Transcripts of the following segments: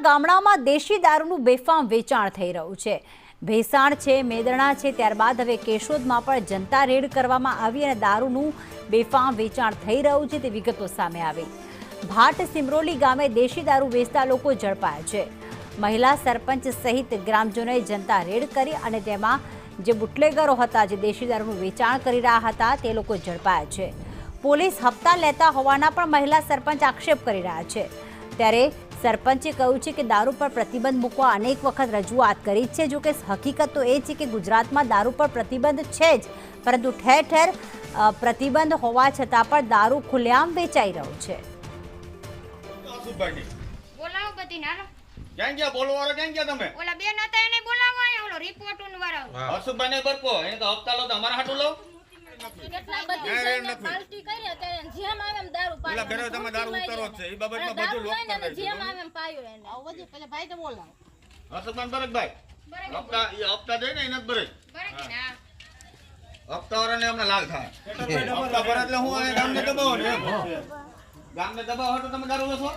ગામડામાં દેશી દારૂનું બેફામ વેચાણ થઈ રહ્યું છે। ભેસાણ છે, મેદરણા છે, ત્યારબાદ હવે કેશોદમાં પણ જનતા રેડ કરવામાં આવી અને દારૂનું બેફામ વેચાણ થઈ રહ્યું છે તે વિગતો સામે આવી। ભાટ સિમરોલી ગામે દેશી દારૂ વેચતા લોકો ઝડપાયા છે। મહિલા સરપંચ સહિત ગ્રામજનોએ જનતા રેડ કરી અને તેમાં જે બુટલેગરો હતા, જે દેશી દારૂનું વેચાણ કરી રહ્યા હતા, તે લોકો ઝડપાયા છે। પોલીસ હપ્તા લેતા હોવાના પણ મહિલા સરપંચ આક્ષેપ કરી રહ્યા છે। ત્યારે સરપંચે કહ્યું છે કે દારૂ પર પ્રતિબંધ મૂકવા અનેક વખત રજૂઆત કરી છે। જો કે હકીકત તો એ છે કે ગુજરાતમાં દારૂ પર પ્રતિબંધ છે જ, પરંતુ ઠેર ઠેર પ્રતિબંધ હોવા છતાં પણ દારૂ ખુલ્લેઆમ વેચાઈ રહ્યો છે। ક્યાં ગયા બોલવાળા? ક્યાં ગયા તમે? ઓલા બેન હતા એને બોલાવો, આયા ઓલો રિપોર્ટનું વાળો હર્ષુભાઈને બરકો એને તો હપ્તા લો તો અમારા હાટુ લો। કેટલા બધી જઈને પાર્ટી કરી અત્યારે જેમ આવે એમ દારૂ પાય પેલા ઘરે તમે દારૂ ઉતારો છે એ બાબતમાં બધું લોક કરે છે। જેમ આવે એમ પાયો એને આવ બધું પેલા ભાઈ તો બોલાવો હર્ષુભાઈ બરકભાઈ હપ્તા એ હપ્તા દે ને એને જ ભરે બરાબર ને હપ્તા વાળાને અમને લાલ થાય હપ્તા ભરે એટલે હું આ ગામને દબાવો ને એમ ગામને દબાવો તો તમે દારૂ લેશો?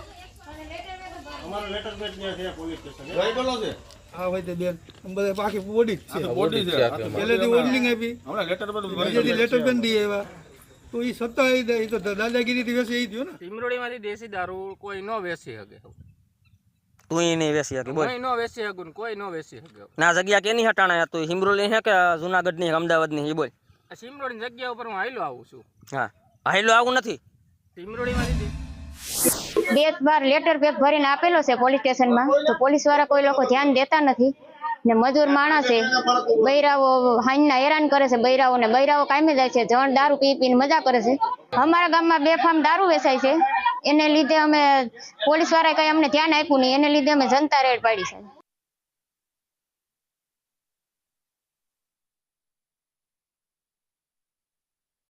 અમારો લેટર પેડ ત્યાં છે પોલીસ સ્ટેશન ભાઈ બોલો છે હા ભાઈ તે બેન બધા બાકી બોડી જ છે બોડી છે પહેલેથી ઓર્ડરિંગ આપી હમણાં લેટર પેડ બીજેથી લેટર પેન દી આવ્યા તો એ સત્તા એ તો દાદાગીરીથી વેચે એ થયો ને। સિમરોડીમાંથી દેશી દારૂ કોઈ ન વેચી શકે, તું ઈ નહીં વેચી શકે, બોલ કોઈ ન વેચી શકું, કોઈ ન વેચી શકે। ના જગ્યા કેની હટાણા તું હિમરોલી છે કે જુનાગઢ ની અમદાવાદ ની? બોલ આ સિમરોડી જગ્યા ઉપર હું હાઈલો આવું છું। હા હાઈલો આવું નથી સિમરોડીમાંથી બે વાર લેટર પેક ભરીને આપેલો છે પોલીસ સ્ટેશનમાં, તો પોલીસ વાળા કોઈ લોકો ધ્યાન દેતા નથી ને મજૂર માણસ છે, બૈરાઓ હાંજના હેરાન કરે છે, બૈરાઓ કાયમી જાય છે, જણ દારૂ પી પીને મજા કરે છે। અમારા ગામમાં બેફામ દારૂ વેચાય છે, એને લીધે અમે પોલીસ વાળાએ કઈ અમને ધ્યાન આપ્યું નહીં, એને લીધે અમે જનતા રેડ પાડી છે।